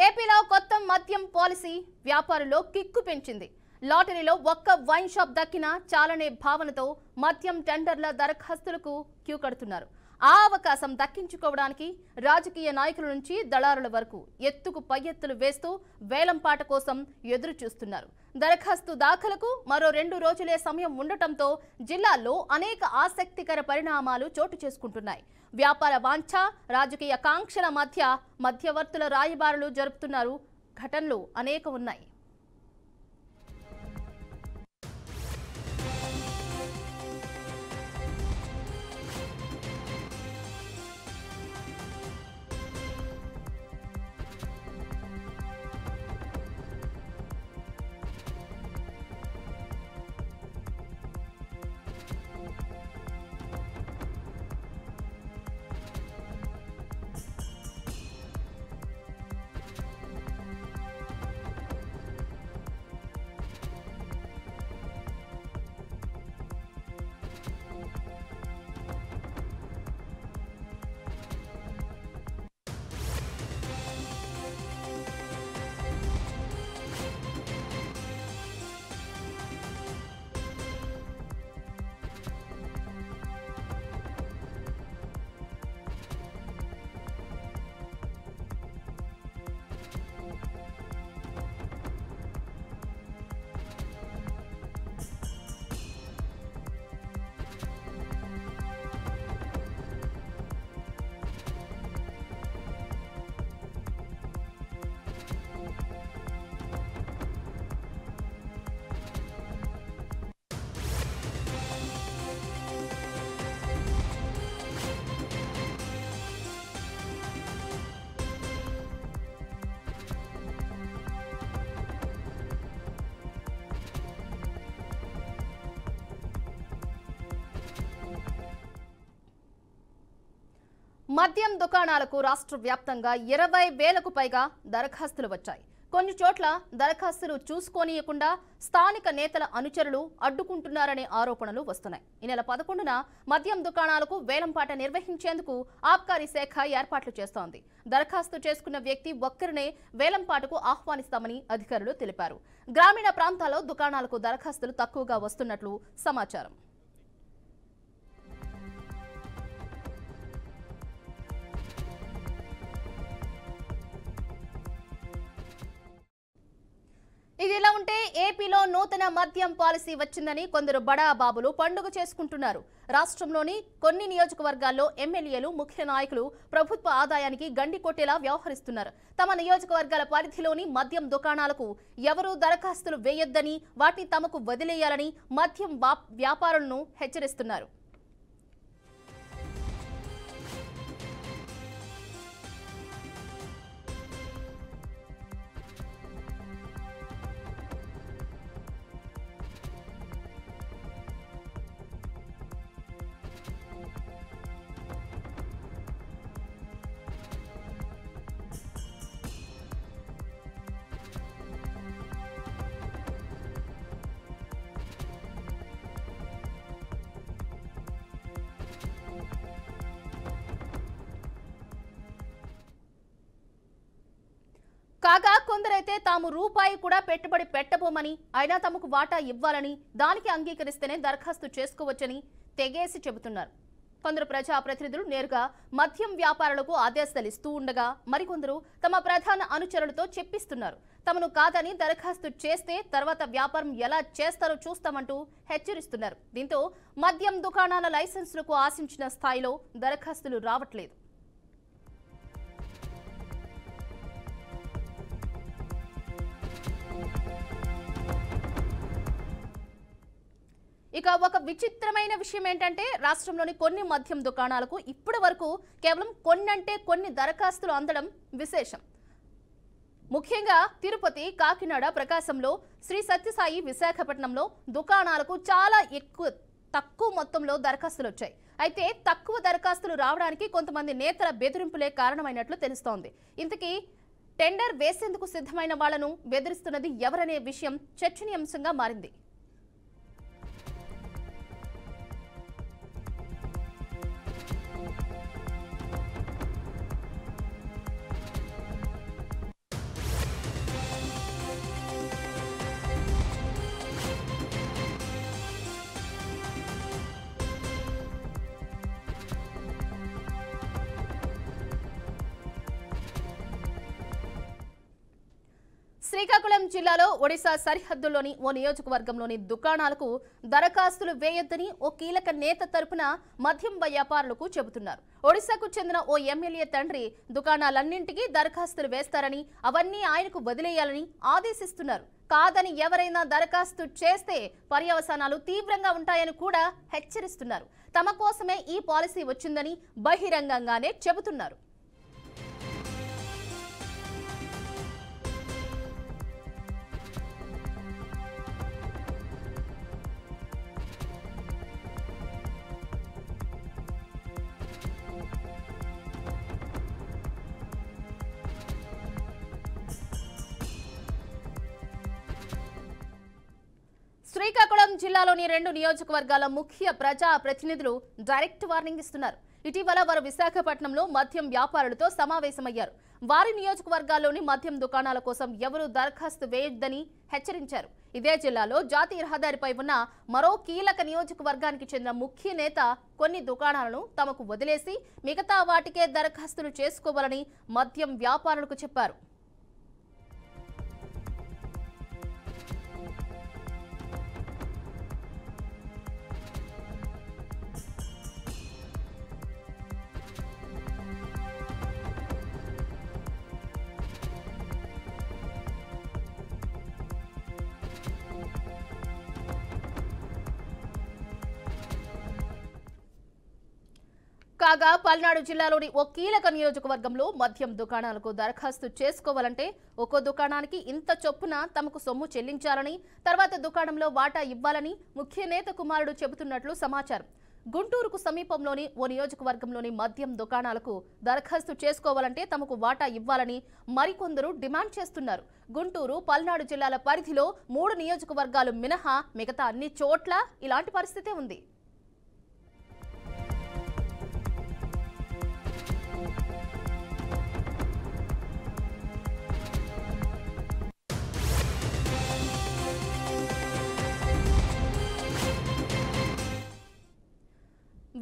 ఏపీలో కొత్త మద్యం పాలసీ వ్యాపారుల్లో కిక్కు పెంచింది. లాటరీలో ఒక్క వైన్ షాప్ దక్కినా చాలనే భావనతో మద్యం టెండర్ల దరఖాస్తులకు క్యూ కడుతున్నారు. ఆ అవకాశం దక్కించుకోవడానికి రాజకీయ నాయకుల నుంచి దళారుల వరకు ఎత్తుకు పై ఎత్తులు వేస్తూ వేలంపాట కోసం ఎదురు చూస్తున్నారు. దరఖాస్తు దాఖలకు మరో 2 రోజులే సమయం ఉండటంతో జిల్లాలో అనేక ఆసక్తికర పరిణామాలు చోటు చేసుకుంటున్నాయి. వ్యాపార వాంఛ, రాజకీయ కాంక్షల మధ్య మధ్యవర్తుల రాయబారులు జరుపుతున్నారు. ఘటనలు అనేక ఉన్నాయి. మద్యం దుకాణాలకు రాష్ట్ర వ్యాప్తంగా 20,000కు పైగా దరఖాస్తులు వచ్చాయి. కొన్ని చోట్ల దరఖాస్తులు చూసుకోనియకుండా స్థానిక నేతల అనుచరులు అడ్డుకుంటున్నారనే ఆరోపణలు వస్తున్నాయి. ఈ నెల 11న మద్యం దుకాణాలకు వేలంపాట నిర్వహించేందుకు ఆబ్కారీ శాఖ ఏర్పాట్లు చేస్తోంది. దరఖాస్తు చేసుకున్న వ్యక్తి ఒక్కరినే వేలంపాటకు ఆహ్వానిస్తామని అధికారులు తెలిపారు. గ్రామీణ ప్రాంతాల్లో దుకాణాలకు దరఖాస్తులు తక్కువగా వస్తున్నట్లు సమాచారం. ఇదిలా ఉంటే ఏపీలో నూతన మద్యం పాలసీ వచ్చిందని కొందరు బడా బాబులు పండుగ చేసుకుంటున్నారు. రాష్ట్రంలోని కొన్ని నియోజకవర్గాల్లో ఎమ్మెల్యేలు, ముఖ్య నాయకులు ప్రభుత్వ ఆదాయానికి గండి కొట్టేలా వ్యవహరిస్తున్నారు. తమ నియోజకవర్గాల పరిధిలోని మద్యం దుకాణాలకు ఎవరూ దరఖాస్తులు వేయొద్దని, వాటిని తమకు వదిలేయాలని మద్యం వ్యాపారులను హెచ్చరిస్తున్నారు. కాగా కొందరైతే తాము రూపాయి కూడా పెట్టుబడి పెట్టబోమని, అయినా తమకు వాటా ఇవ్వాలని, దానికి అంగీకరిస్తేనే దరఖాస్తు చేసుకోవచ్చని తెగేసి చెబుతున్నారు. కొందరు ప్రజాప్రతినిధులు నేరుగా మద్యం వ్యాపారులకు ఆదేశాలు ఇస్తూ ఉండగా, మరికొందరు తమ ప్రధాన అనుచరులతో చెప్పిస్తున్నారు. తమను కాదని దరఖాస్తు చేస్తే తర్వాత వ్యాపారం ఎలా చేస్తారో చూస్తామంటూ హెచ్చరిస్తున్నారు. దీంతో మద్యం దుకాణాల లైసెన్సులకు ఆశించిన స్థాయిలో దరఖాస్తులు రావట్లేదు. ఇక ఒక విచిత్రమైన విషయం ఏంటంటే, రాష్ట్రంలోని కొన్ని మద్యం దుకాణాలకు ఇప్పటి వరకు కేవలం కొన్ని దరఖాస్తులు అందడం విశేషం. ముఖ్యంగా తిరుపతి, కాకినాడ, ప్రకాశంలో, శ్రీ సత్యసాయి, విశాఖపట్నంలో దుకాణాలకు చాలా తక్కువ మొత్తంలో దరఖాస్తులు వచ్చాయి. అయితే తక్కువ దరఖాస్తులు రావడానికి కొంతమంది నేతల బెదిరింపులే కారణమైనట్లు తెలుస్తోంది. ఇంతకీ టెండర్ వేసేందుకు సిద్ధమైన వాళ్లను బెదిరిస్తున్నది ఎవరనే విషయం చర్చనీయాంశంగా మారింది. శ్రీకాకుళం జిల్లాలో ఒడిశా సరిహద్దులోని ఓ నియోజకవర్గంలోని దుకాణాలకు దరఖాస్తులు వేయొద్దని ఓ కీలక నేత తరపున మద్యం వ్యాపారులకు చెబుతున్నారు. ఒడిశాకు చెందిన ఓ ఎమ్మెల్యే తండ్రి దుకాణాలన్నింటికీ దరఖాస్తులు వేస్తారని, అవన్నీ ఆయనకు వదిలేయాలని ఆదేశిస్తున్నారు. కాదని ఎవరైనా దరఖాస్తు చేస్తే పర్యవసానాలు తీవ్రంగా ఉంటాయని కూడా హెచ్చరిస్తున్నారు. తమ కోసమే ఈ పాలసీ వచ్చిందని బహిరంగంగానే చెబుతున్నారు. శ్రీకాకుళం జిల్లాలోని 2 నియోజకవర్గాల ముఖ్య ప్రజా ప్రతినిధులు డైరెక్ట్ వార్నింగ్ ఇస్తున్నారు. ఇటీవల వారు విశాఖపట్నంలో మద్యం వ్యాపారులతో సమావేశమయ్యారు. వారి నియోజకవర్గాల్లోని మద్యం దుకాణాల కోసం ఎవరూ దరఖాస్తు వేయొద్దని హెచ్చరించారు. ఇదే జిల్లాలో జాతీయ రహదారిపై ఉన్న మరో కీలక నియోజకవర్గానికి చెందిన ముఖ్య నేత కొన్ని దుకాణాలను తమకు వదిలేసి మిగతా వాటికే దరఖాస్తులు చేసుకోవాలని మద్యం వ్యాపారులకు చెప్పారు. కాగా పల్నాడు జిల్లాలోని ఓ కీలక నియోజకవర్గంలో మద్యం దుకాణాలకు దరఖాస్తు చేసుకోవాలంటే ఒక్కో దుకాణానికి ఇంత చొప్పున తమకు సొమ్ము చెల్లించాలని, తర్వాత దుకాణంలో వాటా ఇవ్వాలని ముఖ్య నేత కుమారుడు చెబుతున్నట్లు సమాచారం. గుంటూరుకు సమీపంలోని ఓ నియోజకవర్గంలోని మద్యం దుకాణాలకు దరఖాస్తు చేసుకోవాలంటే తమకు వాటా ఇవ్వాలని మరికొందరు డిమాండ్ చేస్తున్నారు. గుంటూరు, పల్నాడు జిల్లాల పరిధిలో 3 నియోజకవర్గాలు మినహా మిగతా అన్ని చోట్ల ఇలాంటి పరిస్థితే ఉంది.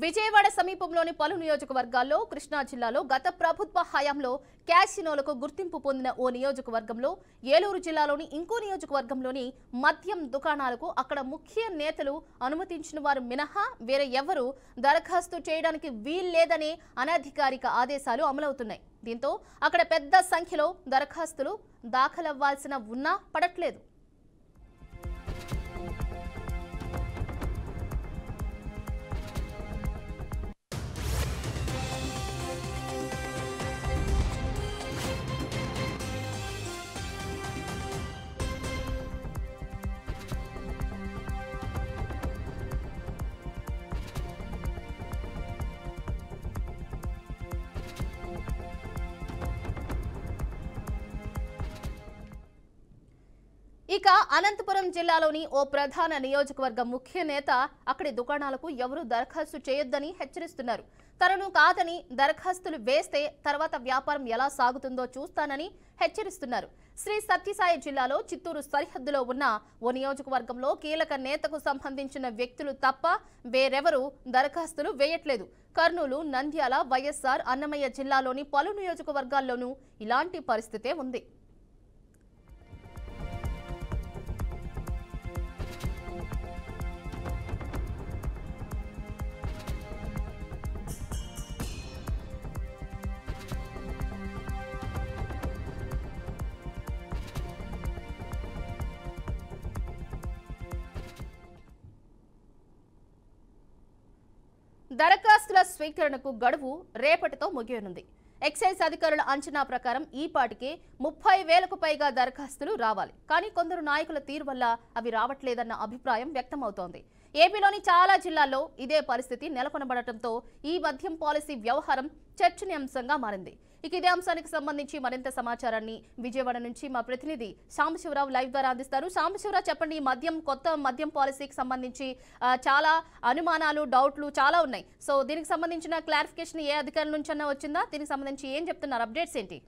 విజయవాడ సమీపంలోని పలు నియోజకవర్గాల్లో, కృష్ణా జిల్లాలో గత ప్రభుత్వ హయాంలో క్యాసినోలకు గుర్తింపు పొందిన ఓ నియోజకవర్గంలో, ఏలూరు జిల్లాలోని ఇంకో నియోజకవర్గంలోని మద్యం దుకాణాలకు అక్కడ ముఖ్య నేతలు అనుమతించిన వారు మినహా వేరే ఎవరూ దరఖాస్తు చేయడానికి వీల్లేదనే అనధికారిక ఆదేశాలు అమలవుతున్నాయి. దీంతో అక్కడ పెద్ద సంఖ్యలో దరఖాస్తులు దాఖలవ్వాల్సిన ఉన్నా పడట్లేదు. ఇక అనంతపురం జిల్లాలోని ఓ ప్రధాన నియోజకవర్గ ముఖ్య నేత అక్కడి దుకాణాలకు ఎవరూ దరఖాస్తు చేయొద్దని హెచ్చరిస్తున్నారు. తనను కాదని దరఖాస్తులు వేస్తే తర్వాత వ్యాపారం ఎలా సాగుతుందో చూస్తానని హెచ్చరిస్తున్నారు. శ్రీ సత్యసాయి జిల్లాలో చిత్తూరు సరిహద్దులో ఉన్న ఓ నియోజకవర్గంలో కీలక నేతకు సంబంధించిన వ్యక్తులు తప్ప వేరెవరూ దరఖాస్తులు వేయట్లేదు. కర్నూలు, నంద్యాల, వైఎస్ఆర్, అన్నమయ్య జిల్లాలోని పలు నియోజకవర్గాల్లోనూ ఇలాంటి పరిస్థితే ఉంది. దరఖాస్తుల స్వీకరణకు గడువు రేపటితో ముగియనుంది. ఎక్సైజ్ అధికారుల అంచనా ప్రకారం ఈ పాటికే 30,000కు పైగా దరఖాస్తులు రావాలి. కానీ కొందరు నాయకుల తీరు వల్ల అవి రావట్లేదన్న అభిప్రాయం వ్యక్తమవుతోంది. ఏపీలోని చాలా జిల్లాల్లో ఇదే పరిస్థితి నెలకొనబడటంతో ఈ మద్యం పాలసీ వ్యవహారం చర్చనీయాంశంగా మారింది. ఇక ఇదే అంశానికి సంబంధించి మరింత సమాచారాన్ని విజయవాడ నుంచి మా ప్రతినిధి సాంబశివరావు లైవ్ ద్వారా అందిస్తారు. సాంబశివరావు, చెప్పండి, కొత్త మద్యం పాలసీకి సంబంధించి చాలా అనుమానాలు, డౌట్లు చాలా ఉన్నాయి. సో దీనికి సంబంధించిన క్లారిఫికేషన్ ఏ అధికారుల నుంచి అన్నా వచ్చిందా? దీనికి సంబంధించి ఏం చెప్తున్నారు? అప్డేట్స్ ఏంటి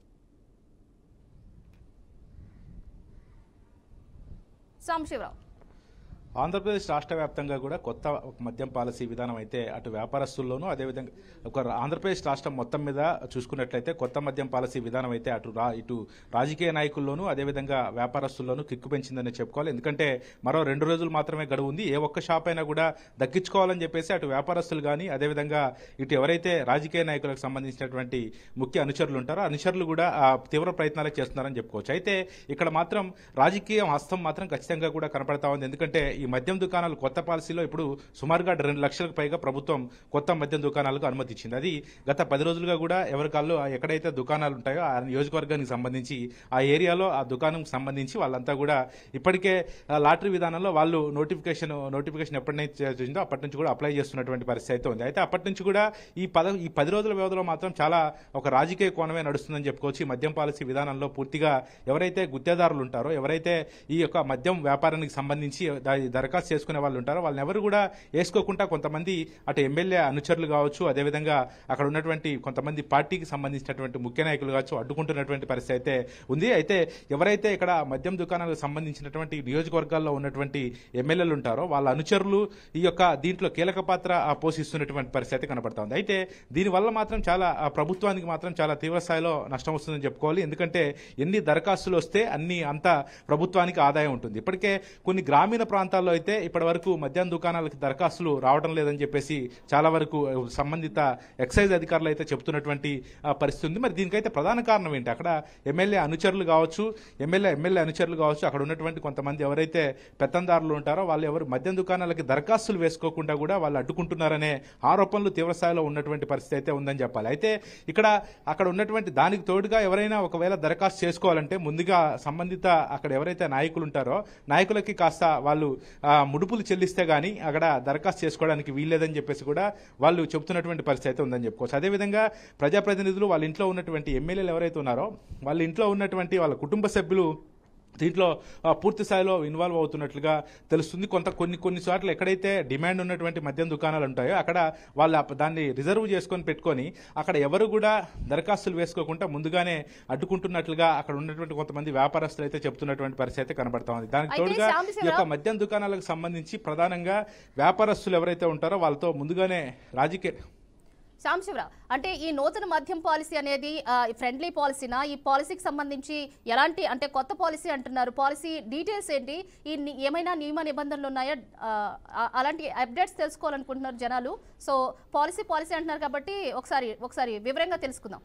సాంబశివరావు? ఆంధ్రప్రదేశ్ రాష్ట్ర వ్యాప్తంగా కూడా కొత్త మద్యం పాలసీ విధానం అయితే అటు వ్యాపారస్తుల్లోనూ అదేవిధంగా ఆంధ్రప్రదేశ్ రాష్ట్రం మొత్తం మీద చూసుకున్నట్లయితే కొత్త మద్యం పాలసీ విధానం అయితే ఇటు రాజకీయ నాయకుల్లోనూ అదేవిధంగా వ్యాపారస్తుల్లోనూ కిక్కు పెంచిందని చెప్పుకోవాలి. ఎందుకంటే మరో 2 రోజులు మాత్రమే గడువు ఉంది. ఏ ఒక్క షాప్ అయినా కూడా దక్కించుకోవాలని చెప్పేసి అటు వ్యాపారస్తులు కానీ అదేవిధంగా ఇటు ఎవరైతే రాజకీయ నాయకులకు సంబంధించినటువంటి ముఖ్య అనుచరులు ఉంటారో అనుచరులు కూడా తీవ్ర ప్రయత్నాలు చేస్తున్నారని చెప్పుకోవచ్చు. అయితే ఇక్కడ మాత్రం రాజకీయ హస్తం మాత్రం ఖచ్చితంగా కూడా కనపడతా ఉంది. ఎందుకంటే ఈ మద్యం దుకాణాలు కొత్త పాలసీలో ఇప్పుడు సుమారుగా 2 లక్షలకు పైగా ప్రభుత్వం కొత్త మద్యం దుకాణాలకు అనుమతి ఇచ్చింది. అది గత 10 రోజులుగా కూడా ఎవరికాళ్ళు ఎక్కడైతే దుకాణాలు ఉంటాయో ఆ నియోజకవర్గానికి సంబంధించి ఆ ఏరియాలో ఆ దుకాణం సంబంధించి వాళ్ళంతా కూడా ఇప్పటికే లాటరీ విధానంలో వాళ్ళు నోటిఫికేషన్ ఎప్పటినైతే వచ్చిందో అప్పటి నుంచి కూడా అప్లై చేస్తున్నటువంటి పరిస్థితి అయితే ఉంది. అయితే అప్పటి నుంచి కూడా ఈ 10 రోజుల వ్యవధిలో మాత్రం చాలా ఒక రాజకీయ కోణమే నడుస్తుందని చెప్పుకోవచ్చు. ఈ మద్యం పాలసీ విధానంలో పూర్తిగా ఎవరైతే గుత్తేదారులు ఉంటారో ఎవరైతే ఈ యొక్క మద్యం వ్యాపారానికి సంబంధించి దరఖాస్తు చేసుకునే వాళ్ళు ఉంటారో వాళ్ళని ఎవరు కూడా వేసుకోకుండా కొంతమంది అటు ఎమ్మెల్యే అనుచరులు కావచ్చు అదేవిధంగా అక్కడ ఉన్నటువంటి కొంతమంది పార్టీకి సంబంధించినటువంటి ముఖ్య నాయకులు కావచ్చు అడ్డుకుంటున్నటువంటి పరిస్థితి అయితే ఉంది. అయితే ఎవరైతే ఇక్కడ మద్యం దుకాణాలకు సంబంధించినటువంటి నియోజకవర్గాల్లో ఉన్నటువంటి ఎమ్మెల్యేలు ఉంటారో వాళ్ళ అనుచరులు ఈ యొక్క దీంట్లో కీలక పాత్ర పోషిస్తున్నటువంటి పరిస్థితి కనబడతా ఉంది. అయితే దీనివల్ల మాత్రం చాలా ప్రభుత్వానికి మాత్రం చాలా తీవ్ర స్థాయిలో నష్టం వస్తుందని చెప్పుకోవాలి. ఎందుకంటే ఎన్ని దరఖాస్తులు వస్తే అంత ప్రభుత్వానికి ఆదాయం ఉంటుంది. ఇప్పటికే కొన్ని గ్రామీణ ప్రాంతాల్లో అయితే ఇప్పటి వరకు మద్యం దుకాణాలకు దరఖాస్తులు రావడం లేదని చెప్పేసి చాలా వరకు సంబంధిత ఎక్సైజ్ అధికారులు అయితే చెబుతున్నటువంటి పరిస్థితి ఉంది. మరి దీనికైతే ప్రధాన కారణం ఏంటి? అక్కడ ఎమ్మెల్యే అనుచరులు కావచ్చు అక్కడ ఉన్నటువంటి కొంతమంది ఎవరైతే పెత్తందారులు ఉంటారో వాళ్ళు ఎవరు మద్యం దుకాణాలకి దరఖాస్తులు వేసుకోకుండా కూడా వాళ్ళు అడ్డుకుంటున్నారనే ఆరోపణలు తీవ్రస్థాయిలో ఉన్నటువంటి పరిస్థితి అయితే ఉందని చెప్పాలి. అయితే అక్కడ ఉన్నటువంటి దానికి తోడుగా ఎవరైనా ఒకవేళ దరఖాస్తు చేసుకోవాలంటే ముందుగా సంబంధిత అక్కడ ఎవరైతే నాయకులు ఉంటారో నాయకులకి కాస్త వాళ్ళు ముడుపులు చెల్లిస్తే గానీ అక్కడ దరఖాస్తు చేసుకోవడానికి వీల్లేదని చెప్పేసి కూడా వాళ్ళు చెబుతున్నటువంటి పరిస్థితి అయితే ఉందని చెప్పుకోవచ్చు. అదేవిధంగా ప్రజాప్రతినిధులు వాళ్ళ ఇంట్లో ఉన్నటువంటి ఎమ్మెల్యేలు ఎవరైతే ఉన్నారో వాళ్ళ ఇంట్లో ఉన్నటువంటి వాళ్ళ కుటుంబ సభ్యులు దీంట్లో పూర్తి స్థాయిలో ఇన్వాల్వ్ అవుతున్నట్లుగా తెలుస్తుంది. కొన్ని చోట్ల ఎక్కడైతే డిమాండ్ ఉన్నటువంటి మద్యం దుకాణాలు ఉంటాయో అక్కడ వాళ్ళు దాన్ని రిజర్వ్ చేసుకొని పెట్టుకొని అక్కడ ఎవరు కూడా దరఖాస్తులు వేసుకోకుండా ముందుగానే అడ్డుకుంటున్నట్లుగా అక్కడ ఉన్నటువంటి కొంతమంది వ్యాపారస్తులు అయితే చెప్తున్నటువంటి పరిస్థితి అయితే కనబడతా ఉంది. దానికి తోడుగా ఈ యొక్క మద్యం దుకాణాలకు సంబంధించి ప్రధానంగా వ్యాపారస్తులు ఎవరైతే ఉంటారో వాళ్ళతో ముందుగానే రాజకీయ సాంబశివరావు, అంటే ఈ నూతన మద్యం పాలసీ అనేది ఫ్రెండ్లీ పాలసీనా? ఈ పాలసీకి సంబంధించి ఎలాంటి అంటే కొత్త పాలసీ అంటున్నారు, పాలసీ డీటెయిల్స్ ఏంటి? ఏమైనా నియమ నిబంధనలు ఉన్నాయా? అలాంటి అప్డేట్స్ తెలుసుకోవాలనుకుంటున్నారు జనాలు. సో పాలసీ అంటున్నారు కాబట్టి ఒకసారి వివరంగా తెలుసుకుందాం.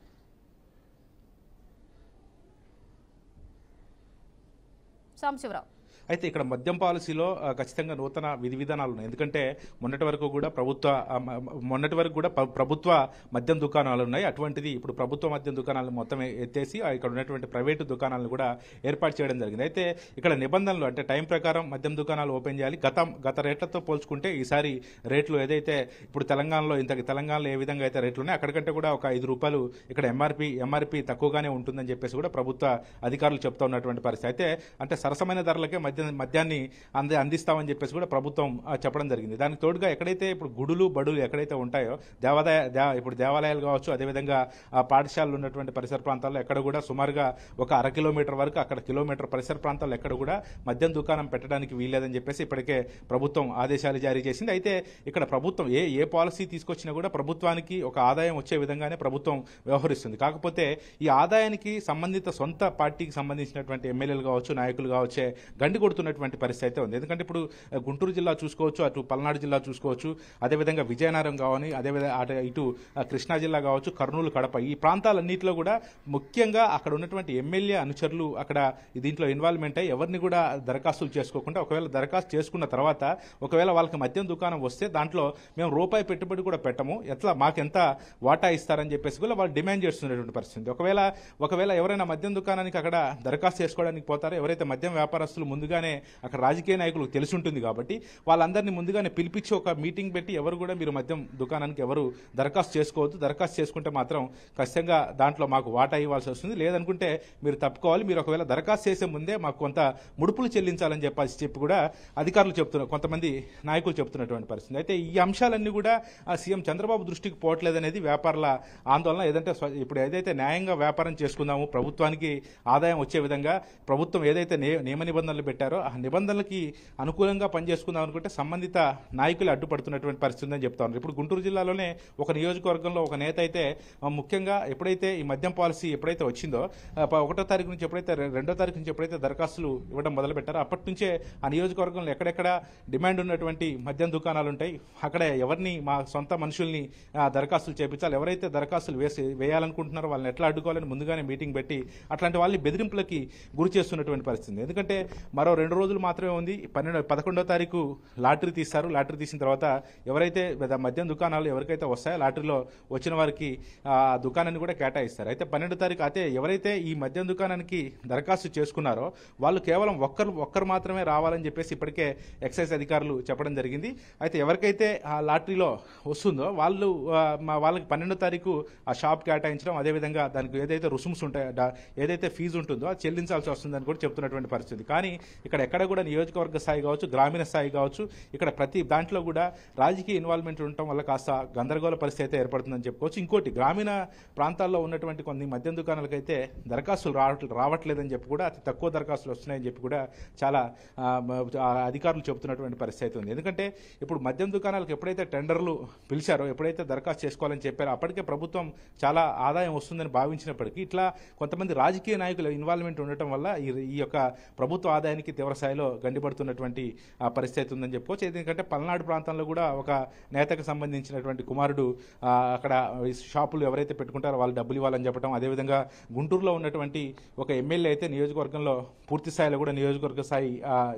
సాంబశివరావు, అయితే ఇక్కడ మద్యం పాలసీలో ఖచ్చితంగా నూతన విధి విధానాలు ఉన్నాయి. ఎందుకంటే మొన్నటి వరకు కూడా ప్రభుత్వ మద్యం దుకాణాలు ఉన్నాయి. అటువంటిది ఇప్పుడు ప్రభుత్వ మద్యం దుకాణాలను మొత్తం ఎత్తేసి ఇక్కడ ఉన్నటువంటి ప్రైవేటు దుకాణాలను కూడా ఏర్పాటు చేయడం జరిగింది. అయితే ఇక్కడ నిబంధనలు అంటే టైం ప్రకారం మద్యం దుకాణాలు ఓపెన్ చేయాలి. గత రేట్లతో పోల్చుకుంటే ఈసారి రేట్లు ఏదైతే ఇప్పుడు తెలంగాణలో ఏ విధంగా అయితే రేట్లు ఉన్నాయి అక్కడికంటే కూడా ఒక ₹5 ఇక్కడ ఎంఆర్పి తక్కువగానే ఉంటుందని చెప్పేసి కూడా ప్రభుత్వ అధికారులు చెప్తా ఉన్నటువంటి పరిస్థితి. అయితే అంటే సరసమైన ధరలకే మద్యాన్ని అందిస్తామని చెప్పేసి కూడా ప్రభుత్వం చెప్పడం జరిగింది. దానికి తోడుగా ఎక్కడైతే ఇప్పుడు గుడులు బడులు ఎక్కడైతే ఉంటాయో ఇప్పుడు దేవాలయాలు కావచ్చు అదేవిధంగా పాఠశాలలు ఉన్నటువంటి పరిసర ప్రాంతాల్లో ఎక్కడ కూడా సుమారుగా ఒక 1/2 కిలోమీటర్ వరకు అక్కడ కిలోమీటర్ పరిసర ప్రాంతాల్లో ఎక్కడ కూడా మద్యం దుకాణం పెట్టడానికి వీల్లేదని చెప్పేసి ఇప్పటికే ప్రభుత్వం ఆదేశాలు జారీ చేసింది. అయితే ఇక్కడ ప్రభుత్వం ఏ పాలసీ తీసుకొచ్చినా కూడా ప్రభుత్వానికి ఒక ఆదాయం వచ్చే విధంగానే ప్రభుత్వం వ్యవహరిస్తుంది. కాకపోతే ఈ ఆదాయానికి సంబంధిత సొంత పార్టీకి సంబంధించినటువంటి ఎమ్మెల్యేలు కావచ్చు నాయకులు కావచ్చే గండి కొడుతున్నటువంటి పరిస్థితి అయితే ఉంది. ఎందుకంటే ఇప్పుడు గుంటూరు జిల్లా చూసుకోవచ్చు, అటు పల్నాడు జిల్లా చూసుకోవచ్చు, అదేవిధంగా విజయనగరం కావని అదేవిధంగా ఇటు కృష్ణా జిల్లా కావచ్చు, కర్నూలు, కడప ఈ ప్రాంతాలన్నింటిలో కూడా ముఖ్యంగా అక్కడ ఉన్నటువంటి ఎమ్మెల్యే అనుచరులు అక్కడ దీంట్లో ఇన్వాల్వ్మెంట్ అయ్యి ఎవరిని కూడా దరఖాస్తులు చేసుకోకుండా ఒకవేళ దరఖాస్తు చేసుకున్న తర్వాత ఒకవేళ వాళ్ళకి మద్యం దుకాణం వస్తే దాంట్లో మేము రూపాయి పెట్టుబడి కూడా పెట్టము, మాకెంత వాటా ఇస్తారని చెప్పేసి కూడా వాళ్ళు డిమాండ్ చేస్తున్నటువంటి పరిస్థితి. ఒకవేళ ఎవరైనా మద్యం దుకాణానికి అక్కడ దరఖాస్తు చేసుకోవడానికి పోతారో ఎవరైతే మద్యం వ్యాపారస్తులు ముందుగానే అక్కడ రాజకీయ నాయకులకు తెలిసి ఉంటుంది కాబట్టి వాళ్ళందరినీ ముందుగానే పిలిపించి ఒక మీటింగ్ పెట్టి ఎవరు కూడా మీరు మద్యం దుకాణానికి ఎవరు దరఖాస్తు చేసుకోవద్దు, దరఖాస్తు చేసుకుంటే మాత్రం ఖచ్చితంగా దాంట్లో మాకు వాటా ఇవ్వాల్సి వస్తుంది, లేదనుకుంటే మీరు తప్పుకోవాలి, మీరు ఒకవేళ దరఖాస్తు చేసే ముందే మాకు కొంత ముడుపులు చెల్లించాలని చెప్పి కూడా అధికారులు చెప్తున్నారు, కొంతమంది నాయకులు చెప్తున్నటువంటి పరిస్థితి. అయితే ఈ అంశాలన్నీ కూడా సీఎం చంద్రబాబు దృష్టికి పోవట్లేదనేది వ్యాపారుల ఆందోళన. ఇప్పుడు ఏదైతే న్యాయంగా వ్యాపారం చేసుకుందాము ప్రభుత్వానికి ఆదాయం వచ్చే విధంగా ప్రభుత్వం ఏదైతే నియమ నిబంధనలు పెట్టారో పెట్టారో ఆ నిబంధనలకి అనుకూలంగా పనిచేసుకుందాం అనుకుంటే సంబంధిత నాయకులు అడ్డుపడుతున్నటువంటి పరిస్థితి ఉందని చెప్తా ఉన్నారు. ఇప్పుడు గుంటూరు జిల్లాలోనే ఒక నియోజకవర్గంలో ఒక నేత అయితే ముఖ్యంగా ఎప్పుడైతే ఈ మద్యం పాలసీ ఎప్పుడైతే వచ్చిందో 1వ తారీఖు నుంచి ఎప్పుడైతే 2వ తారీఖు నుంచి ఎప్పుడైతే దరఖాస్తులు ఇవ్వడం మొదలుపెట్టారో అప్పటి నుంచే ఆ నియోజకవర్గంలో ఎక్కడెక్కడ డిమాండ్ ఉన్నటువంటి మద్యం దుకాణాలు ఉంటాయి, అక్కడ ఎవరిని మా సొంత మనుషుల్ని దరఖాస్తులు చేపించాలి, ఎవరైతే దరఖాస్తులు వేయాలనుకుంటున్నారో వాళ్ళని ఎట్లా అడ్డుకోవాలని ముందుగానే మీటింగ్ పెట్టి అట్లాంటి వాళ్ళని బెదిరింపులకి గురి చేస్తున్నటువంటి పరిస్థితి. ఎందుకంటే మరో 2 రోజులు మాత్రమే ఉంది. 11వ తారీఖు లాటరీ తీస్తారు. లాటరీ తీసిన తర్వాత ఎవరైతే మద్యం దుకాణాలు ఎవరికైతే వస్తాయో లాటరీలో వచ్చిన వారికి ఆ దుకాణాన్ని కూడా కేటాయిస్తారు. అయితే 12వ తారీఖు అయితే ఎవరైతే ఈ మద్యం దుకాణానికి దరఖాస్తు చేసుకున్నారో వాళ్ళు కేవలం ఒక్కరు మాత్రమే రావాలని చెప్పేసి ఇప్పటికే ఎక్సైజ్ అధికారులు చెప్పడం జరిగింది. అయితే ఎవరికైతే ఆ లాటరీలో వస్తుందో వాళ్ళకి 12వ తారీఖు ఆ షాప్ కేటాయించడం, అదేవిధంగా దానికి ఏదైతే రుసుమ్స్ ఉంటాయో ఏదైతే ఫీజు ఉంటుందో అది చెల్లించాల్సి వస్తుందని కూడా చెప్తున్నటువంటి పరిస్థితి. కానీ ఇక్కడ ఎక్కడ కూడా నియోజకవర్గ స్థాయి కావచ్చు, గ్రామీణ స్థాయి కావచ్చు, ఇక్కడ ప్రతి దాంట్లో కూడా రాజకీయ ఇన్వాల్వ్మెంట్ ఉండటం వల్ల కాస్త గందరగోళ పరిస్థితి ఏర్పడుతుందని చెప్పుకోవచ్చు. ఇంకోటి గ్రామీణ ప్రాంతాల్లో ఉన్నటువంటి కొన్ని మద్యం దుకాణాలకైతే దరఖాస్తులు రావట్లేదని చెప్పి కూడా అతి తక్కువ దరఖాస్తులు వస్తున్నాయని చెప్పి కూడా చాలా అధికారులు చెబుతున్నటువంటి పరిస్థితి ఉంది. ఎందుకంటే ఇప్పుడు మద్యం దుకాణాలకు ఎప్పుడైతే టెండర్లు పిలిచారో, ఎప్పుడైతే దరఖాస్తు చేసుకోవాలని చెప్పారో అప్పటికే ప్రభుత్వం చాలా ఆదాయం వస్తుందని భావించినప్పటికీ ఇట్లా కొంతమంది రాజకీయ నాయకుల ఇన్వాల్వ్మెంట్ ఉండటం వల్ల ఈ యొక్క ప్రభుత్వ ఆదాయానికి తీవ్ర స్థాయిలో గండిపడుతున్నటువంటి పరిస్థితి ఉందని చెప్పుకోవచ్చు. ఎందుకంటే పల్నాడు ప్రాంతంలో కూడా ఒక నేతకు సంబంధించినటువంటి కుమారుడు అక్కడ షాపులు ఎవరైతే పెట్టుకుంటారో వాళ్ళు డబ్బులు ఇవ్వాలని చెప్పడం, అదేవిధంగా గుంటూరులో ఉన్నటువంటి ఒక ఎమ్మెల్యే అయితే నియోజకవర్గంలో పూర్తి స్థాయిలో కూడా నియోజకవర్గ స్థాయి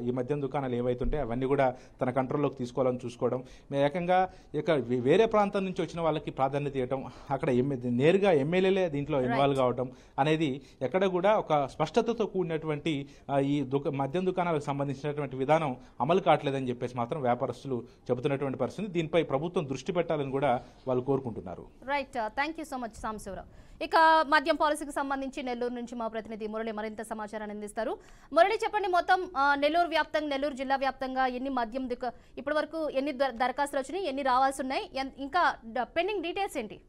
ఈ మద్యం దుకాణాలు ఏవైతుంటే అవన్నీ కూడా తన కంట్రోల్లోకి తీసుకోవాలని చూసుకోవడం, ఇక వేరే ప్రాంతం నుంచి వచ్చిన వాళ్ళకి ప్రాధాన్యత ఇవ్వడం, అక్కడ నేరుగా ఎమ్మెల్యేలే దీంట్లో ఇన్వాల్వ్ కావడం అనేది ఎక్కడ కూడా ఒక స్పష్టతతో కూడినటువంటి ఈ మద్యం దుకాణాలకు సంబంధించినటువంటి విధానం అమలు కావట్లేదని చెప్పేసి మాత్రం వ్యాపారస్తులు చెబుతున్నటువంటి పరిస్థితి. దీనిపై ప్రభుత్వం దృష్టి పెట్టాలని కూడా వాళ్ళు కోరుకుంటున్నారు. Right, thank you so much Sambasivarao. ఇక మద్యం పాలసీకి సంబంధించి నెల్లూరు నుంచి మా ప్రతినిధి మురళి మరింత సమాచారాన్ని అందిస్తారు. మురళి, చెప్పండి, మొత్తం నెల్లూరు జిల్లా వ్యాప్తంగా ఎన్ని మద్యం ఇప్పటి వరకు ఎన్ని దరఖాస్తులు వచ్చినాయి, ఎన్ని రావాల్సి ఉన్నాయి, ఇంకా పెండింగ్ డీటెయిల్స్ ఏంటి?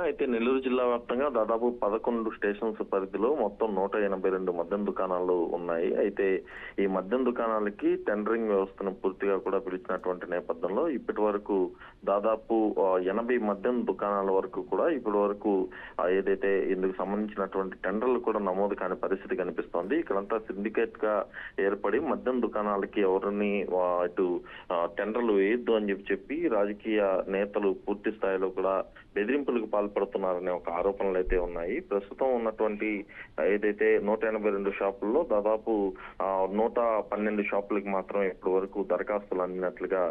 అయితే నెల్లూరు జిల్లా వ్యాప్తంగా దాదాపు 11 స్టేషన్స్ పరిధిలో మొత్తం 182 మద్యం దుకాణాలు ఉన్నాయి. అయితే ఈ మద్యం దుకాణాలకి టెండరింగ్ వ్యవస్థను పూర్తిగా కూడా పిలిచినటువంటి నేపథ్యంలో ఇప్పటి వరకు దాదాపు 80 మద్యం దుకాణాల వరకు కూడా ఇప్పటి వరకు ఏదైతే ఇందుకు సంబంధించినటువంటి టెండర్లు కూడా నమోదు కాని పరిస్థితి కనిపిస్తోంది. ఇక్కడంతా సిండికేట్ గా ఏర్పడి మద్యం దుకాణాలకి ఎవరిని ఇటు టెండర్లు వేయొద్దు అని చెప్పి రాజకీయ నేతలు పూర్తి స్థాయిలో కూడా బెదిరింపులకు పాల్పడుతున్నారనే ఒక ఆరోపణలు అయితే ఉన్నాయి. ప్రస్తుతం ఉన్నటువంటి ఏదైతే 182 షాపుల్లో దాదాపు 112 షాపులకు మాత్రం ఇప్పటి వరకు దరఖాస్తులు అందినట్లుగా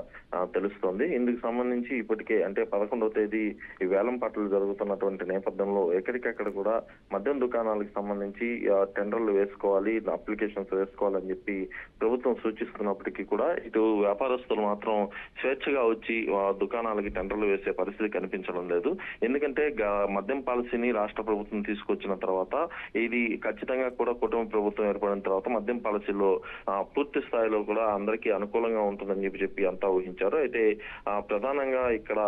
తెలుస్తోంది. ఇందుకు సంబంధించి ఇప్పటికే అంటే 11వ తేదీ ఈ వేలం పాటలు జరుగుతున్నటువంటి నేపథ్యంలో ఎక్కడికెక్కడ కూడా మద్యం దుకాణాలకు సంబంధించి టెండర్లు వేసుకోవాలి, అప్లికేషన్స్ వేసుకోవాలని చెప్పి ప్రభుత్వం సూచిస్తున్నప్పటికీ కూడా ఇటు వ్యాపారస్తులు మాత్రం స్వేచ్ఛగా వచ్చి దుకాణాలకి టెండర్లు వేసే పరిస్థితి కనిపించడం లేదు. ఎందుకంటే మద్యం పాలసీని రాష్ట్ర ప్రభుత్వం తీసుకొచ్చిన తర్వాత ఇది ఖచ్చితంగా కూడా కూటమి ప్రభుత్వం ఏర్పడిన తర్వాత మద్యం పాలసీలో పూర్తి స్థాయిలో కూడా అందరికీ అనుకూలంగా ఉంటుందని చెప్పి అంతా ఊహించారు. అయితే ప్రధానంగా ఇక్కడ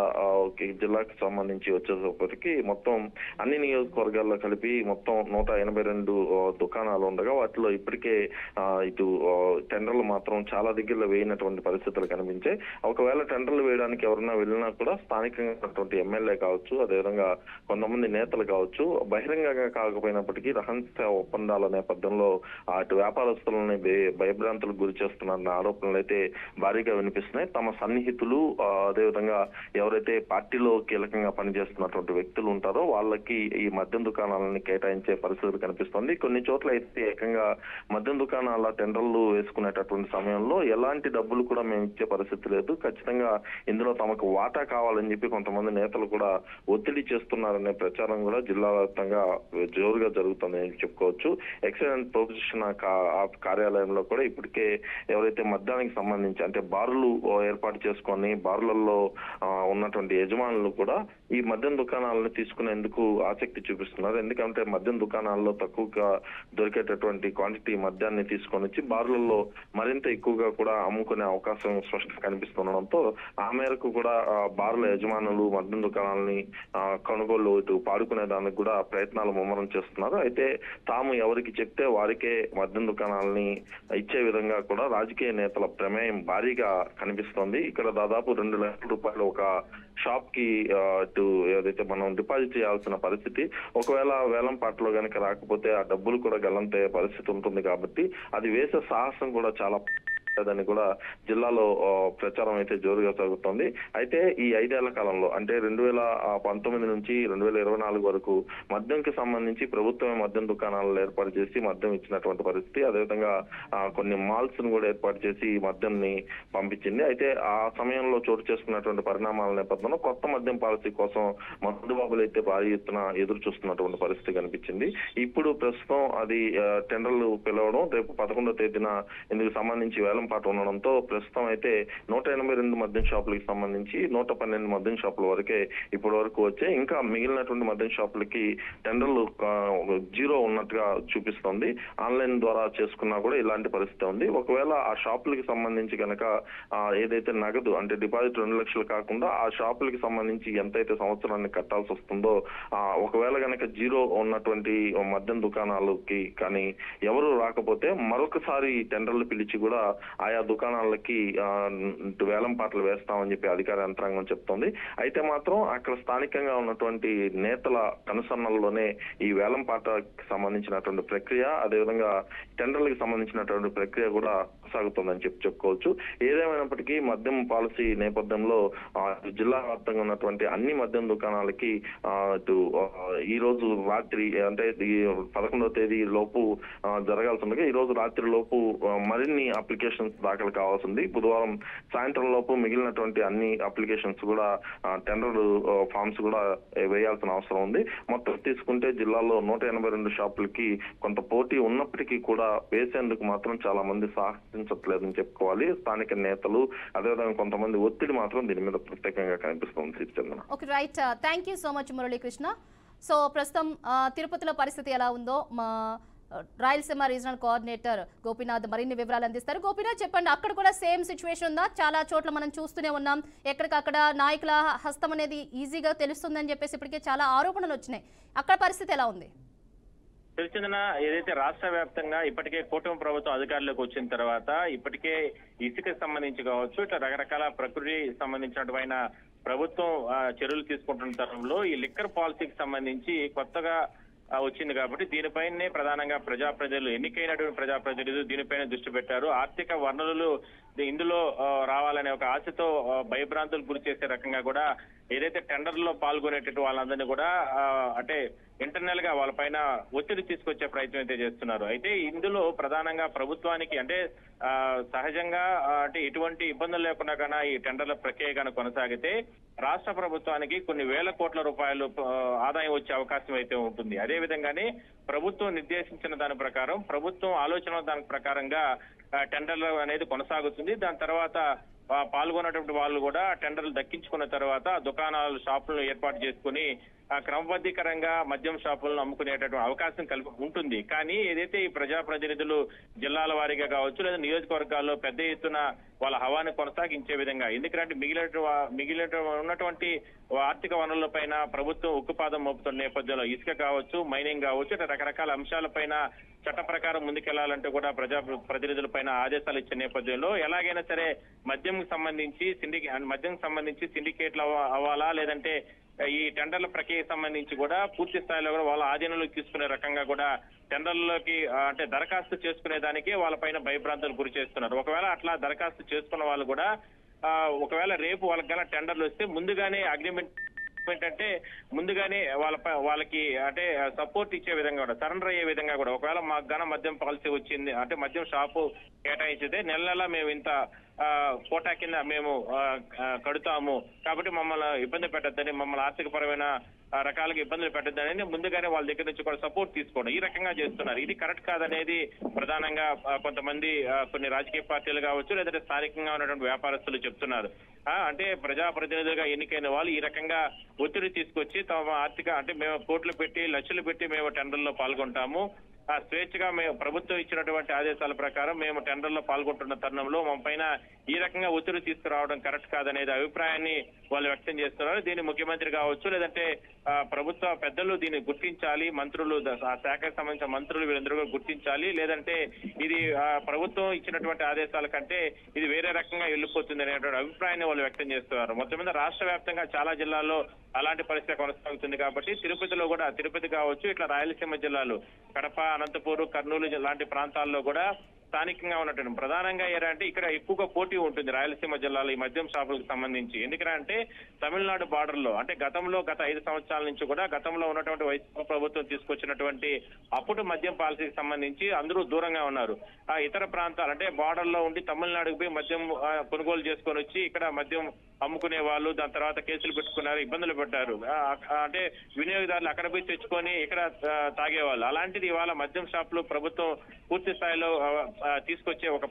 జిల్లాకు సంబంధించి వచ్చేసరికి మొత్తం అన్ని నియోజకవర్గాల్లో కలిపి మొత్తం 182 దుకాణాలు ఉండగా వాటిలో ఇప్పటికే ఇటు టెండర్లు మాత్రం చాలా దగ్గరలో వేయనటువంటి పరిస్థితులు కనిపించాయి. ఒకవేళ టెండర్లు వేయడానికి ఎవరైనా వెళ్ళినా కూడా స్థానికంగా ఎమ్మెల్యే కావచ్చు, అదేవిధంగా కొంతమంది నేతలు కావచ్చు, బహిరంగంగా కాకపోయినప్పటికీ రహస్య ఒప్పందాల నేపథ్యంలో అటు వ్యాపారస్తులని భయభ్రాంతులకు గురి చేస్తున్నారన్న ఆరోపణలు అయితే భారీగా వినిపిస్తున్నాయి. తమ సన్నిహితులు అదేవిధంగా ఎవరైతే పార్టీలో కీలకంగా పనిచేస్తున్నటువంటి వ్యక్తులు ఉంటారో వాళ్ళకి ఈ మద్యం దుకాణాలని కేటాయించే పరిస్థితులు కనిపిస్తుంది. కొన్ని చోట్ల అయితే ఏకంగా మద్యం దుకాణాల టెండర్లు వేసుకునేటటువంటి సమయంలో ఎలాంటి డబ్బులు కూడా మేము ఇచ్చే పరిస్థితి లేదు, ఖచ్చితంగా ఇందులో తమకు వాటా కావాలని చెప్పి కొంతమంది నేతలు కూడా ఒత్తిడి చేస్తున్నారనే ప్రచారం కూడా జిల్లా వ్యాప్తంగా జోరుగా జరుగుతుందని చెప్పుకోవచ్చు. ఎక్సైజ్ అండ్ ప్రొహిబిషన్ కార్యాలయంలో కూడా ఇప్పటికే ఎవరైతే మద్యానికి సంబంధించి అంటే బార్లు ఏర్పాటు చేసుకొని బార్లలో ఉన్నటువంటి యజమానులు కూడా ఈ మద్యం దుకాణాలను తీసుకునేందుకు ఆసక్తి చూపిస్తున్నారు. ఎందుకంటే మద్యం దుకాణాల్లో తక్కువగా దొరికేటటువంటి క్వాంటిటీ మద్యాన్ని తీసుకొని వచ్చి బార్లలో మరింత ఎక్కువగా కూడా అమ్ముకునే అవకాశం స్పష్టంగా కనిపిస్తుండడంతో ఆ మేరకు కూడా బార్ల యజమానులు మద్యం దుకాణాలని మద్యాన్ని కొనుగోలు ఇటు పాడుకునే దానికి కూడా ప్రయత్నాలు ముమ్మరం చేస్తున్నారు. అయితే తాము ఎవరికి చెప్తే వారికే మద్యం దుకాణాలని ఇచ్చే విధంగా కూడా రాజకీయ నేతల ప్రమేయం భారీగా కనిపిస్తోంది. ఇక్కడ దాదాపు 2 లక్షల రూపాయలు ఒక షాప్ కి ఏదైతే మనం డిపాజిట్ చేయాల్సిన పరిస్థితి, ఒకవేళ వేలం పాటలో గనక రాకపోతే ఆ డబ్బులు కూడా గల్లంతయ్యే పరిస్థితి ఉంటుంది. కాబట్టి అది వేసే సాహసం కూడా చాలా అని కూడా జిల్లాలో ప్రచారం అయితే జోరుగా సాగుతోంది. అయితే ఈ 5 ఏళ్ల కాలంలో అంటే 2019 నుంచి 2024 వరకు మద్యంకి సంబంధించి ప్రభుత్వమే మద్యం దుకాణాలను ఏర్పాటు చేసి మద్యం ఇచ్చినటువంటి పరిస్థితి. అదేవిధంగా కొన్ని మాల్స్ ను కూడా ఏర్పాటు చేసి మద్యంని పంపించింది. అయితే ఆ సమయంలో చోటు చేసుకున్నటువంటి పరిణామాల నేపథ్యంలో కొత్త మద్యం పాలసీ కోసం మందుబాబులు అయితే భారీ ఎత్తున ఎదురు చూస్తున్నటువంటి పరిస్థితి కనిపించింది. ఇప్పుడు ప్రస్తుతం అది టెండర్లు పిలవడం, రేపు 11వ తేదీన ఇందుకు సంబంధించి వేలం పాటు ఉండడంతో ప్రస్తుతం అయితే 182 మద్యం షాపులకి సంబంధించి 112 మద్యం షాపుల వరకే ఇప్పటి వరకు వచ్చాయి. ఇంకా మిగిలినటువంటి మద్యం షాపులకి టెండర్లు 0 ఉన్నట్టుగా చూపిస్తోంది. ఆన్లైన్ ద్వారా చేసుకున్నా కూడా ఇలాంటి పరిస్థితి ఉంది. ఒకవేళ ఆ షాపులకి సంబంధించి కనుక ఏదైతే నగదు అంటే డిపాజిట్ 2 లక్షలు కాకుండా ఆ షాపులకి సంబంధించి ఎంతైతే సంవత్సరాన్ని కట్టాల్సి వస్తుందో, ఒకవేళ కనుక 0 ఉన్నటువంటి మద్యం దుకాణాలకి కానీ ఎవరు రాకపోతే మరొకసారి టెండర్లు పిలిచి కూడా ఆయా దుకాణాలకి వేలం పాటలు వేస్తామని చెప్పి అధికార యంత్రాంగం చెప్తోంది. అయితే మాత్రం అక్కడ స్థానికంగా ఉన్నటువంటి నేతల కనుసన్నల్లోనే ఈ వేలం పాటకి సంబంధించినటువంటి ప్రక్రియ, అదేవిధంగా టెండర్లకు సంబంధించినటువంటి ప్రక్రియ కూడా సాగుతుందని చెప్పుకోవచ్చు. ఏదేమైనప్పటికీ మద్యం పాలసీ నేపథ్యంలో జిల్లా వ్యాప్తంగా ఉన్నటువంటి అన్ని మద్యం దుకాణాలకి ఈ రోజు రాత్రి అంటే 11వ తేదీ లోపు జరగాల్సి ఉండగా ఈ రోజు రాత్రి లోపు మరిన్ని అప్లికేషన్స్ దాఖలు కావాల్సింది. బుధవారం సాయంత్రం లోపు మిగిలినటువంటి అన్ని అప్లికేషన్స్ కూడా టెండర్ ఫామ్స్ కూడా వేయాల్సిన అవసరం ఉంది. మొత్తం తీసుకుంటే జిల్లాలో 182 షాపులకి కొంత పోటీ ఉన్నప్పటికీ కూడా వేసేందుకు మాత్రం చాలా మంది సాహసించట్లేదని చెప్పుకోవాలి. స్థానిక నేతలు అదేవిధంగా కొంతమంది ఒత్తిడి మాత్రం దీని మీద ప్రత్యేకంగా కనిపిస్తుంది. Chandana. Okay, right. Thank you so much Muralikrishna. So ప్రస్తుతం తిరుపతిలో పరిస్థితి ఎలా ఉందో మా రాయలసీమ రీజనల్ కోఆర్డినేటర్ గోపీనాథ్ మరిన్ని వివరాలు అందిస్తారు. గోపీనాథ్, చెప్పండి, అక్కడ కూడా సేమ్ సిచ్యువేషన్ ఉందా? చాలా చోట్ల మనం చూస్తూనే ఉన్నాం, ఎక్కడికక్కడ నాయకుల హస్తం అనేది ఈజీగా తెలుస్తుందని చెప్పేసి ఇప్పటికే చాలా ఆరోపణలు వచ్చినాయి. అక్కడ పరిస్థితి ఎలా ఉంది? తెలిసిందన, ఏదైతే రాష్ట్ర వ్యాప్తంగా ఇప్పటికే కూటమి ప్రభుత్వం అధికారంలోకి వచ్చిన తర్వాత ఇప్పటికే ఇసుకకు సంబంధించి కావచ్చు, ఇట్లా రకరకాల ప్రకృతి సంబంధించినటువంటి ప్రభుత్వం చర్యలు తీసుకుంటున్న తరుణంలో ఈ లిక్కర్ పాలసీకి సంబంధించి కొత్తగా వచ్చింది కాబట్టి దీనిపైనే ప్రధానంగా ప్రజాప్రతినిధులు, ఎన్నికైనటువంటి ప్రజాప్రతినిధులు దీనిపైన దృష్టి పెట్టారు. ఆర్థిక వనరులు ఇందులో రావాలనే ఒక ఆశతో భయభ్రాంతులు గురి చేసే రకంగా కూడా ఏదైతే టెండర్లో పాల్గొనేటట్టు వాళ్ళందరినీ కూడా అంటే ఇంటర్నల్ గా వాళ్ళపైన ఒత్తిడి తీసుకొచ్చే ప్రయత్నం అయితే చేస్తున్నారు. అయితే ఇందులో ప్రధానంగా ప్రభుత్వానికి అంటే సహజంగా అంటే ఎటువంటి ఇబ్బందులు లేకుండా కన్నా ఈ టెండర్ల ప్రక్రియ కన్నా కొనసాగితే రాష్ట్ర ప్రభుత్వానికి కొన్ని వేల కోట్ల రూపాయలు ఆదాయం వచ్చే అవకాశం అయితే ఉంటుంది. అదే విధంగానే ప్రభుత్వం నిర్దేశించిన దాని ప్రకారం, ప్రభుత్వం ఆలోచన దాని ప్రకారంగా టెండర్లు అనేది కొనసాగుతుంది. దాని తర్వాత పాల్గొన్నటువంటి వాళ్ళు కూడా టెండర్లు దక్కించుకున్న తర్వాత దుకాణాలు, షాపులను ఏర్పాటు చేసుకుని క్రమబద్ధీకరంగా మద్యం షాపులను అమ్ముకునేటటువంటి అవకాశం ఉంటుంది. కానీ ఏదైతే ఈ ప్రజాప్రతినిధులు జిల్లాల వారీగా కావచ్చు లేదా నియోజకవర్గాల్లో పెద్ద ఎత్తున వాళ్ళ హవాని కొనసాగించే విధంగా, ఎందుకంటే మిగిలిన ఉన్నటువంటి ఆర్థిక వనరుల పైన ప్రభుత్వం ఉక్కుపాదం మోపుతున్న నేపథ్యంలో ఇసుక కావచ్చు, మైనింగ్ కావచ్చు, ఇట్లా రకరకాల అంశాలపైన చట్ట ప్రకారం ముందుకెళ్లాలంటే కూడా ప్రజాప్రతినిధుల పైన ఆదేశాలు ఇచ్చే నేపథ్యంలో ఎలాగైనా సరే మద్యం సంబంధించి సిండికేట్లు అవ్వాలా, లేదంటే ఈ టెండర్ల ప్రక్రియకి సంబంధించి కూడా పూర్తి స్థాయిలో కూడా వాళ్ళ ఆధీనంలోకి తీసుకునే రకంగా కూడా టెండర్లలోకి అంటే దరఖాస్తు చేసుకునే దానికి వాళ్ళపైన భయభ్రాంతులు గురి చేస్తున్నారు. ఒకవేళ అట్లా దరఖాస్తు చేసుకున్న వాళ్ళు కూడా ఒకవేళ రేపు వాళ్ళకి గల టెండర్లు వస్తే ముందుగానే అగ్రిమెంట్ అంటే ముందుగానే వాళ్ళకి అంటే సపోర్ట్ ఇచ్చే విధంగా కూడా, సరెండర్ అయ్యే విధంగా కూడా, ఒకవేళ మాకు గన మద్యం పాలసీ వచ్చింది అంటే మద్యం షాపు కేటాయించితే నెల మేము ఇంత కోటా కింద మేము కడుతాము కాబట్టి మమ్మల్ని ఇబ్బంది పెట్టద్దని, మమ్మల్ని ఆర్థికపరమైన రకాలుగా ఇబ్బందులు పెట్టద్దని ముందుగానే వాళ్ళ దగ్గర నుంచి కూడా సపోర్ట్ తీసుకోవడం ఈ రకంగా చేస్తున్నారు. ఇది కరెక్ట్ కాదనేది ప్రధానంగా కొంతమంది కొన్ని రాజకీయ పార్టీలు కావచ్చు లేదంటే స్థానికంగా ఉన్నటువంటి వ్యాపారస్తులు చెప్తున్నారు. అంటే ప్రజాప్రతినిధులుగా ఎన్నికైన వాళ్ళు ఈ రకంగా ఒత్తిడి తీసుకొచ్చి తమ ఆర్థిక అంటే మేము కోట్లు పెట్టి లక్షలు పెట్టి మేము టెండర్లో పాల్గొంటాము, స్వేచ్ఛగా మేము ప్రభుత్వం ఇచ్చినటువంటి ఆదేశాల ప్రకారం మేము టెండర్లో పాల్గొంటున్న తరుణంలో మా పైన ఈ రకంగా ఒత్తిడి తీసుకురావడం కరెక్ట్ కాదనేది అభిప్రాయాన్ని వాళ్ళు వ్యక్తం చేస్తున్నారు. దీన్ని ముఖ్యమంత్రి కావచ్చు లేదంటే ప్రభుత్వ పెద్దలు దీన్ని గుర్తించాలి, మంత్రులు ఆ శాఖకు సంబంధించిన మంత్రులు వీళ్ళందరూ కూడా గుర్తించాలి, లేదంటే ఇది ప్రభుత్వం ఇచ్చినటువంటి ఆదేశాల కంటే ఇది వేరే రకంగా వెళ్ళిపోతుంది అనేటువంటి అభిప్రాయాన్ని వాళ్ళు వ్యక్తం చేస్తున్నారు. మొత్తం మీద రాష్ట్ర వ్యాప్తంగా చాలా జిల్లాల్లో అలాంటి పరిస్థితి కొనసాగుతుంది కాబట్టి తిరుపతిలో కూడా, తిరుపతి కావచ్చు ఇట్లా రాయలసీమ జిల్లాలు కడప, అనంతపూర్, కర్నూలు లాంటి ప్రాంతాల్లో కూడా స్థానికంగా ఉన్నటువంటి ప్రధానంగా ఏంటంటే ఇక్కడ ఎక్కువగా పోటీ ఉంటుంది రాయలసీమ జిల్లాలో ఈ మద్యం షాపులకు సంబంధించి. ఎందుకంటే తమిళనాడు బార్డర్ లో అంటే గత 5 సంవత్సరాల నుంచి కూడా గతంలో ఉన్నటువంటి వైసీపీ ప్రభుత్వం తీసుకొచ్చినటువంటి అప్పుడు మద్యం పాలసీకి సంబంధించి అందరూ దూరంగా ఉన్నారు. ఆ ఇతర ప్రాంతాలు అంటే బార్డర్ లో ఉండి తమిళనాడుకు పోయి మద్యం కొనుగోలు చేసుకొని వచ్చి ఇక్కడ మద్యం అమ్ముకునే వాళ్ళు, దాని తర్వాత కేసులు పెట్టుకున్నారు, ఇబ్బందులు పెట్టారు. అంటే వినియోగదారులు అక్కడ పోయి తెచ్చుకొని ఇక్కడ తాగేవాళ్ళు. అలాంటిది ఇవాళ మద్యం షాపులు ప్రభుత్వం పూర్తి స్థాయిలో తీసుకొచ్చే ఒక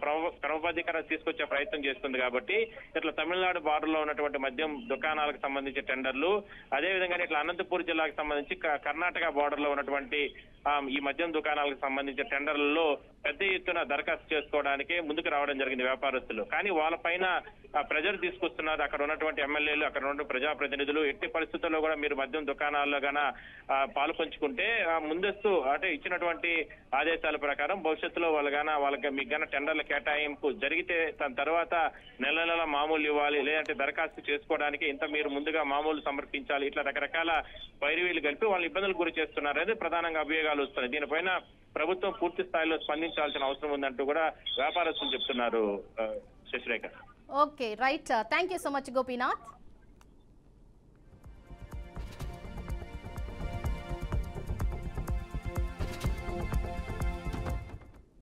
క్రమబద్ధీకరణ తీసుకొచ్చే ప్రయత్నం చేస్తుంది. కాబట్టి ఇట్లా తమిళనాడు బార్డర్ లో ఉన్నటువంటి మద్యం దుకాణాలకు సంబంధించి టెండర్లు, అదేవిధంగా ఇట్లా అనంతపూర్ జిల్లాకు సంబంధించి కర్ణాటక బార్డర్ లో ఉన్నటువంటి ఈ మద్యం దుకాణాలకు సంబంధించిన టెండర్లలో పెద్ద ఎత్తున దరఖాస్తు చేసుకోవడానికి ముందుకు రావడం జరిగింది వ్యాపారస్తులు. కానీ వాళ్ళపైన ప్రెజర్ తీసుకొస్తున్నారు అక్కడ ఉన్నటువంటి ఎమ్మెల్యేలు, అక్కడ ఉన్నటువంటి ప్రజాప్రతినిధులు. ఎట్టి పరిస్థితుల్లో కూడా మీరు మద్యం దుకాణాల్లో గాన పాలు పంచుకుంటే ముందస్తు అంటే ఇచ్చినటువంటి ఆదేశాల ప్రకారం భవిష్యత్తులో వాళ్ళకి మీకు గాన టెండర్ల కేటాయింపు జరిగితే దాని తర్వాత నెల మామూలు ఇవ్వాలి, లేదంటే దరఖాస్తు చేసుకోవడానికి ఇంత మీరు ముందుగా మామూలు సమర్పించాలి, ఇట్లా రకరకాల పైరువీలు కలిపి వాళ్ళు ఇబ్బందులు గురి చేస్తున్నారు అనేది ప్రధానంగా అభియోగాలు వస్తున్నాయి. దీనిపైన ప్రభుత్వం పూర్తి స్థాయిలో స్పందించాల్సిన అవసరం ఉందంటూ కూడా వ్యాపారస్తులు చెప్తున్నారు. Sasirekha. Okay, right. Thank you so much Gopinath.